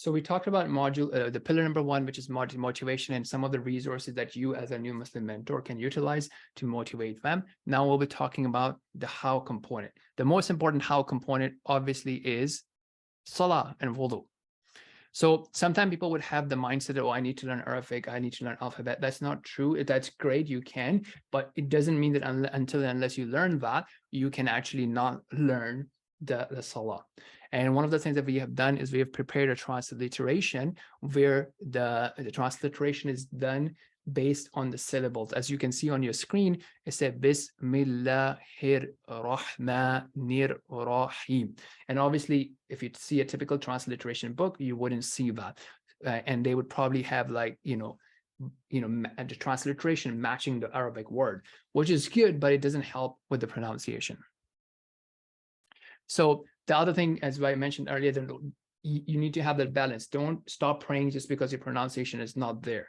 So we talked about module, the pillar number 1, which is motivation, and some of the resources that you as a new Muslim mentor can utilize to motivate them. Now we'll be talking about the how component. The most important how component obviously is Salah and wudu. So sometimes people would have the mindset, oh, I need to learn Arabic, I need to learn alphabet. That's not true. That's great, you can, but it doesn't mean that until and unless you learn that, you can actually not learn the Salah. And one of the things that we have done is we have prepared a transliteration where the transliteration is done based on the syllables. As you can see on your screen, it says Bismillahir-Rahmanir-Rahim. And obviously, if you see a typical transliteration book, you wouldn't see that. And they would probably have like, the transliteration matching the Arabic word, which is good, but it doesn't help with the pronunciation. So the other thing, as I mentioned earlier, that you need to have that balance. Don't stop praying just because your pronunciation is not there.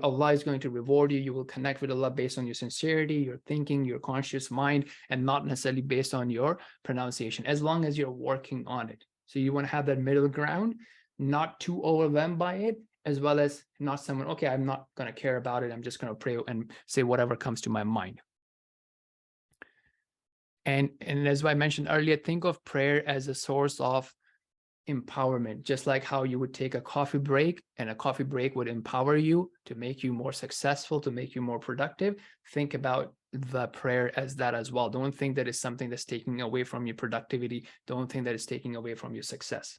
Allah is going to reward you. You will connect with Allah based on your sincerity, your thinking, your conscious mind, and not necessarily based on your pronunciation, as long as you're working on it. So you want to have that middle ground, not too overwhelmed by it, as well as not someone, okay, I'm not going to care about it. I'm just going to pray and say whatever comes to my mind. And as I mentioned earlier, think of prayer as a source of empowerment, just like how you would take a coffee break, and a coffee break would empower you to make you more successful, to make you more productive. Think about the prayer as that as well. Don't think that it's something that's taking away from your productivity. Don't think that it's taking away from your success.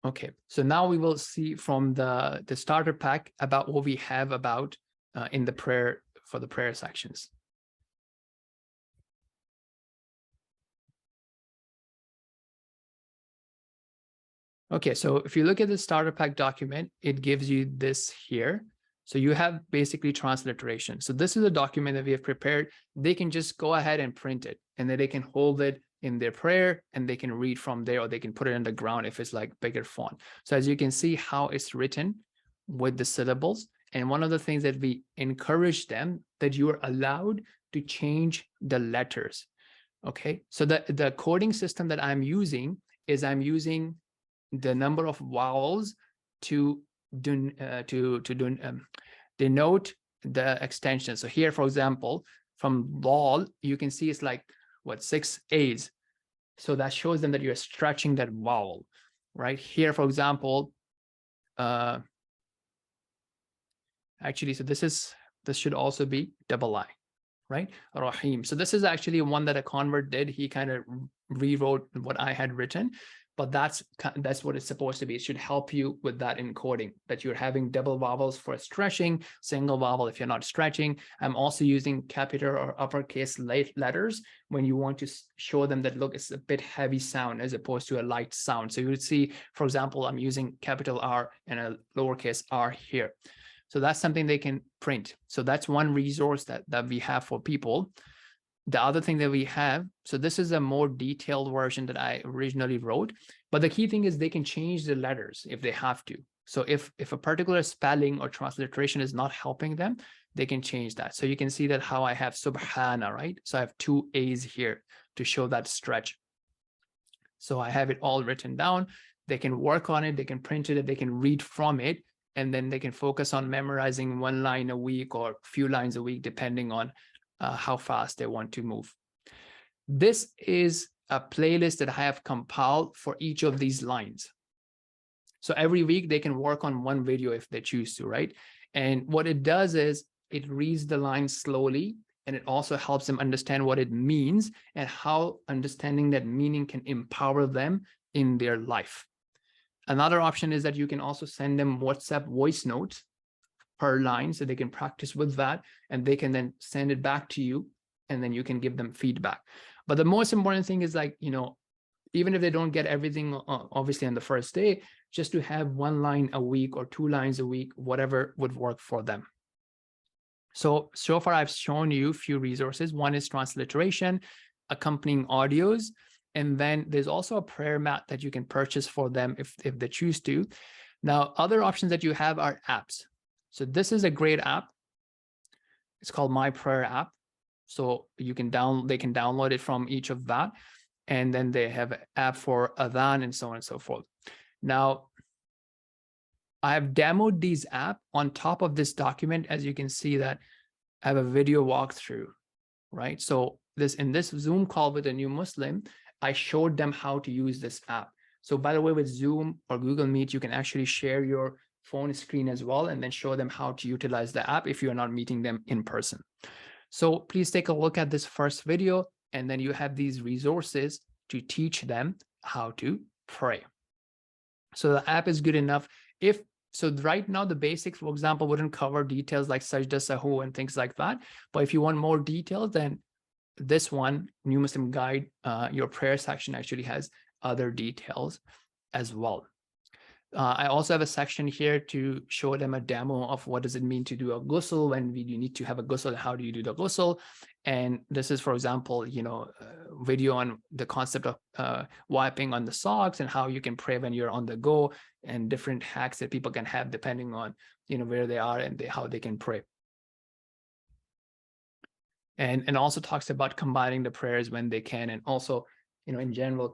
Okay, so now we will see from the starter pack about what we have about in the prayer, for the prayer sections. Okay, so if you look at the starter pack document, it gives you this here. So you have basically transliteration. So this is a document that we have prepared. They can just go ahead and print it, and then they can hold it in their prayer and they can read from there, or they can put it on the ground if it's like bigger font. So as you can see how it's written with the syllables. And one of the things that we encourage them, that you are allowed to change the letters. Okay, so the coding system that I'm using is I'm using the number of vowels to denote the extension. So here, for example, from lol, you can see it's like what, 6 A's. So that shows them that you're stretching that vowel. Right here, for example, actually, so this should also be double I, right? Rahim. So this is actually one that a convert did. He kind of rewrote what I had written, but that's what it's supposed to be. It should help you with that encoding, that you're having double vowels for stretching, single vowel if you're not stretching. I'm also using capital or uppercase letters when you want to show them that, look, it's a bit heavy sound as opposed to a light sound. So you would see, for example, I'm using capital R and a lowercase r here. So that's something they can print. So that's one resource that we have for people. The other thing that we have, so this is a more detailed version that I originally wrote, but the key thing is they can change the letters if they have to. So if a particular spelling or transliteration is not helping them, they can change that. So you can see that how I have subhana, right? So I have 2 A's here to show that stretch. So I have it all written down. They can work on it, they can print it, they can read from it, and then they can focus on memorizing 1 line a week or a few lines a week, depending on how fast they want to move. This is a playlist that I have compiled for each of these lines. So every week they can work on 1 video if they choose to, right? And what it does is it reads the line slowly, and it also helps them understand what it means and how understanding that meaning can empower them in their life. Another option is that you can also send them WhatsApp voice notes per line, so they can practice with that, and they can then send it back to you, and then you can give them feedback. But the most important thing is, like, even if they don't get everything obviously on the first day, just to have 1 line a week or 2 lines a week, whatever would work for them. So far I've shown you a few resources. One is transliteration, accompanying audios, and then there's also a prayer mat that you can purchase for them if they choose to. Now, other options that you have are apps. So this is a great app. It's called My Prayer app. So they can download it from each of that. And then they have an app for adhan and so on and so forth. Now, I have demoed these apps on top of this document. As you can see that I have a video walkthrough, right? So in this Zoom call with a new Muslim, I showed them how to use this app. So by the way, with Zoom or Google Meet, you can actually share your phone screen as well, and then show them how to utilize the app if you're not meeting them in person. So please take a look at this first video, and then you have these resources to teach them how to pray. So the app is good enough. So right now, the basics, for example, wouldn't cover details like sajda, sahu, and things like that. But if you want more details, then this one, New Muslim Guide, your prayer section actually has other details as well. I also have a section here to show them a demo of what does it mean to do a ghusl, when you need to have a ghusl, how do you do the ghusl. And this is, for example, video on the concept of wiping on the socks and how you can pray when you're on the go, and different hacks that people can have depending on where they are and how they can pray. And also talks about combining the prayers when they can, and also in general,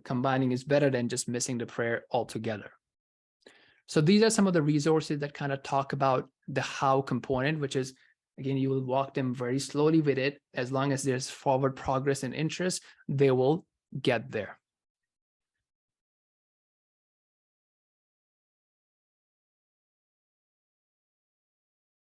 combining is better than just missing the prayer altogether. So these are some of the resources that kind of talk about the how component, which is, again, you will walk them very slowly with it. As long as there's forward progress and interest, they will get there.